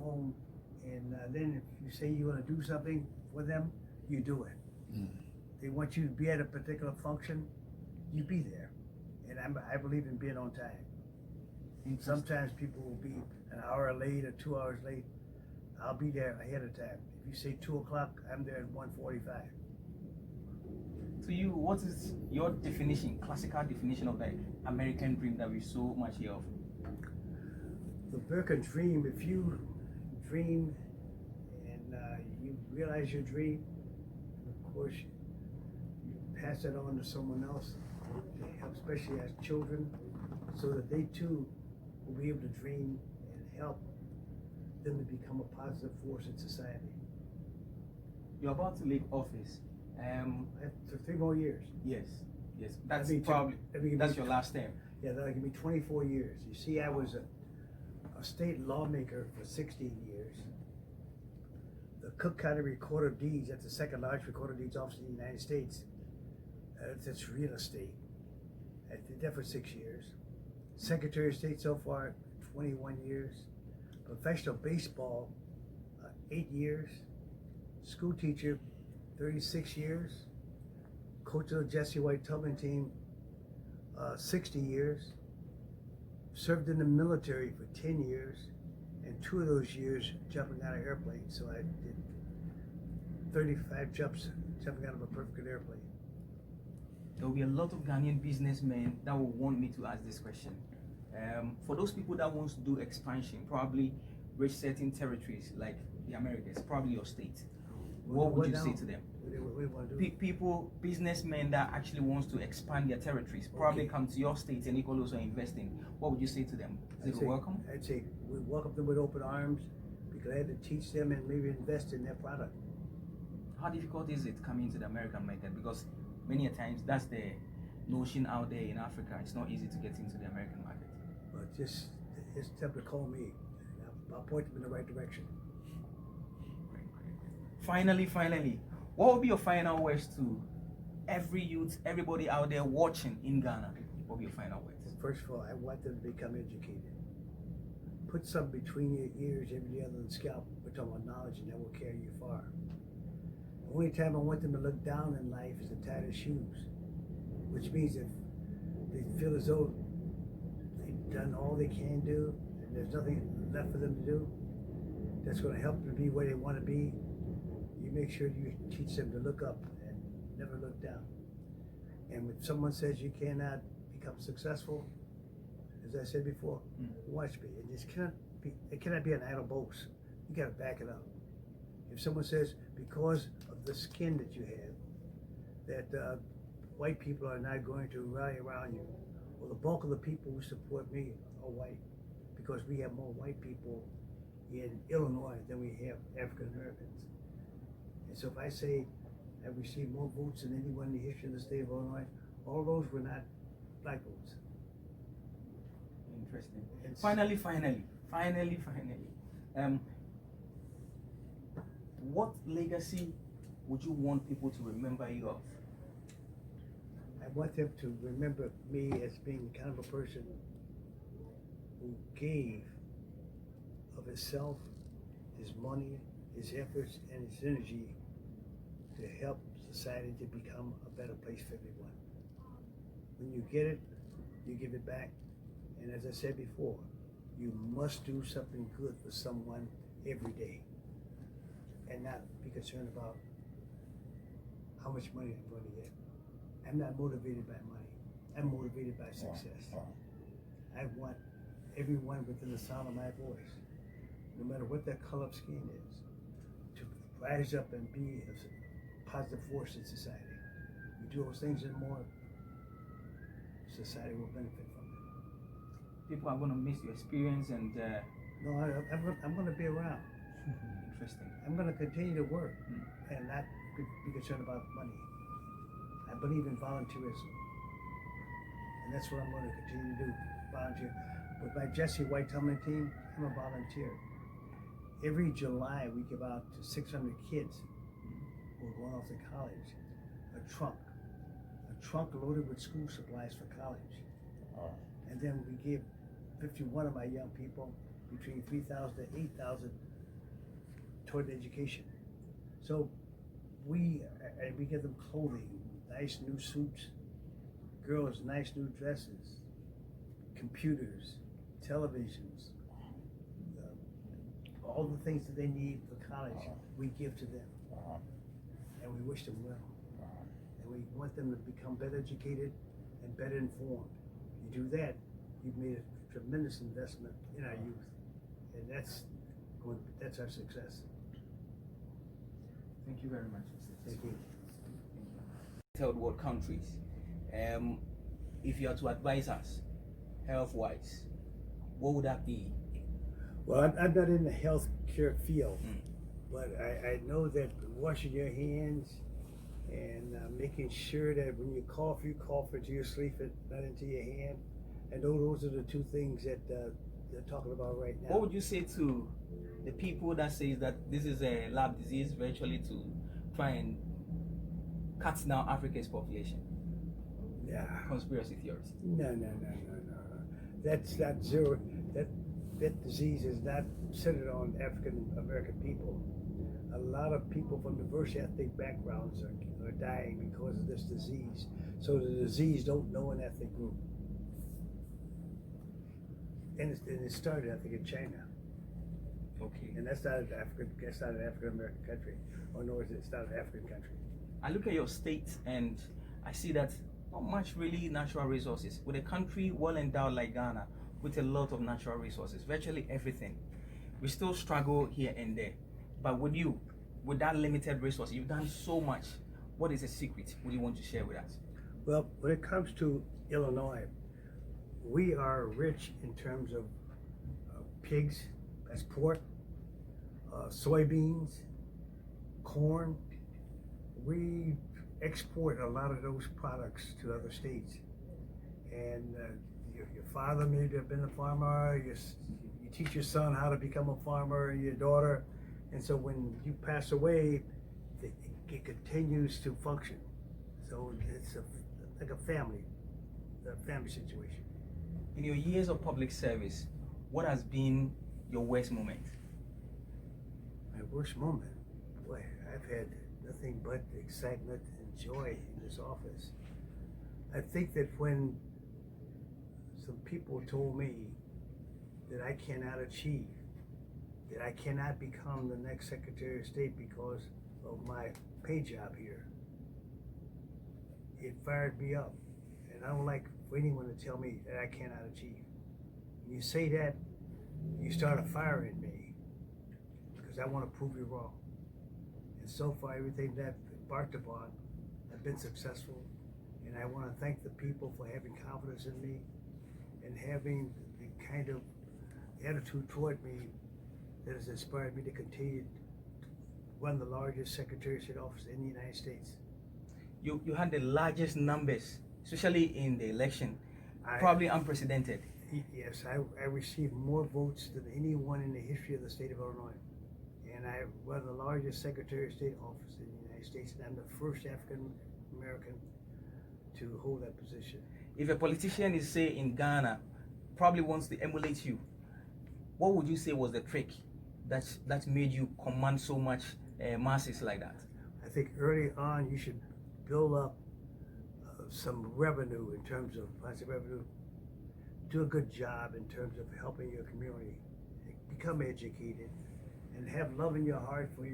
phone, and then if you say you want to do something for them, you do it. They want you to be at a particular function, you be there. And I believe in being on time. Sometimes people will be an hour late or 2 hours late. I'll be there ahead of time. If you say 2 o'clock, I'm there at 1:45. To you, what is your definition, classical definition of the American dream that we so much hear of? The American dream, if you dream and you realize your dream, of course, you pass it on to someone else, to help, especially as children, so that they too will be able to dream and help them to become a positive force in society. You're about to leave office. For 3 more years. Yes. That's That's your last term. Yeah, that'll give me 24 years. You see, I was a state lawmaker for 16 years. The Cook County Recorder of Deeds, that's the second largest recorder of deeds office in the United States. That's real estate. I did that for 6 years. Secretary of State so far, 21 years. Professional baseball, 8 years. School teacher, 36 years. Coach of the Jesse White Tubman team, 60 years. Served in the military for 10 years, and 2 of those years jumping out of airplanes. So I did 35 jumps jumping out of a perfect airplane. There will be a lot of Ghanaian businessmen that will want me to ask this question. For those people that wants to do expansion, probably reach certain territories like the Americas, probably your state, what would you say to them? People, businessmen that actually wants to expand their territories, probably come to your state and equally also invest in. What would you say to them? Is it welcome? I'd say we welcome them with open arms. Be glad to teach them and maybe invest in their product. How difficult is it coming to the American market? Because many a times that's the notion out there in Africa. It's not easy to get into the American market. But just them to call me. I'll point them in the right direction. Finally, what would be your final words to every youth, everybody out there watching in Ghana? What would be your final words? First of all, I want them to become educated. Put something between your ears every day other than scalp. We're talking about knowledge, and that will carry you far. The only time I want them to look down in life is to tie their shoes, which means if they feel as though they've done all they can do and there's nothing left for them to do, that's going to help them to be where they want to be. You make sure you teach them to look up and never look down. And when someone says you cannot become successful, as I said before, watch me. It cannot be an idle boast. You got to back it up. If someone says because of the skin that you have, that white people are not going to rally around you, well, the bulk of the people who support me are white, because we have more white people in Illinois than we have African Americans. And so if I say I received more votes than anyone in the history of the state of Illinois, all those were not black votes. Interesting. Finally, what legacy would you want people to remember you of? I want them to remember me as being the kind of a person who gave of himself, his money, his efforts, and his energy to help society to become a better place for everyone. When you get it, you give it back. And as I said before, you must do something good for someone every day and not be concerned about how much money I'm going to get. I'm not motivated by money. I'm motivated by success. I want everyone within the sound of my voice, no matter what their color of skin is, to rise up and be a positive force in society. You do those things and more, society will benefit from it. People are going to miss your experience and... No, I'm going to be around. Interesting. I'm going to continue to work and not be concerned about money. I believe in volunteerism. And that's what I'm going to continue to do, volunteer. With my Jesse White Tubman team, I'm a volunteer. Every July, we give out to 600 kids who are going off to college a trunk loaded with school supplies for college. And then we give 51 of my young people between $3,000 to $8,000 toward education. So we give them clothing, nice new suits, girls nice new dresses, computers, televisions, all the things that they need for college. We give to them, and we wish them well, and we want them to become better educated and better informed. You do that, you've made a tremendous investment in our youth, and that's our success. Thank you very much. Thank you. Third world countries, if you are to advise us, health-wise, what would that be? Well, I'm not in the healthcare field, but I know that washing your hands and making sure that when you cough into your sleeve, not into your hand. And those are the two things that they're talking about right now. What would you say to the people that says that this is a lab disease, virtually to try and cut down Africa's population? Yeah. Conspiracy theories. No. That's not zero. That disease is not centered on African American people. A lot of people from diverse ethnic backgrounds are dying because of this disease. So the disease don't know an ethnic group. And it started, I think, in China. Okay. And that's not an African American country, or nor is it not an African country. I look at your state and I see that not much really natural resources. With a country well endowed like Ghana, with a lot of natural resources, virtually everything, we still struggle here and there. But with you, with that limited resource, you've done so much. What is the secret? What do you want to share with us? Well, when it comes to Illinois, we are rich in terms of pigs, that's pork, soybeans, corn. We export a lot of those products to other states. And your father may have been a farmer, you teach your son how to become a farmer, your daughter, and so when you pass away, it continues to function. So it's like a family situation. In your years of public service, what has been your worst moment? My worst moment? Boy, I've had nothing but excitement and joy in this office. I think that when some people told me that I cannot achieve, that I cannot become the next Secretary of State because of my pay job here, it fired me up. And I don't like for anyone to tell me that I cannot achieve. When you say that, you start a fire in me because I want to prove you wrong. And so far, everything that I've embarked upon, I've been successful. And I want to thank the people for having confidence in me and having the kind of attitude toward me that has inspired me to continue to run the largest Secretary of State office in the United States. You had the largest numbers, especially in the election, probably unprecedented. Yes, I received more votes than anyone in the history of the state of Illinois. And I run the largest Secretary of State office in the United States, and I'm the first African American to hold that position. If a politician is, say, in Ghana, probably wants to emulate you, what would you say was the trick that made you command so much masses like that? I think early on you should build up some revenue in terms of positive revenue. Do a good job in terms of helping your community. Become educated and have love in your heart for your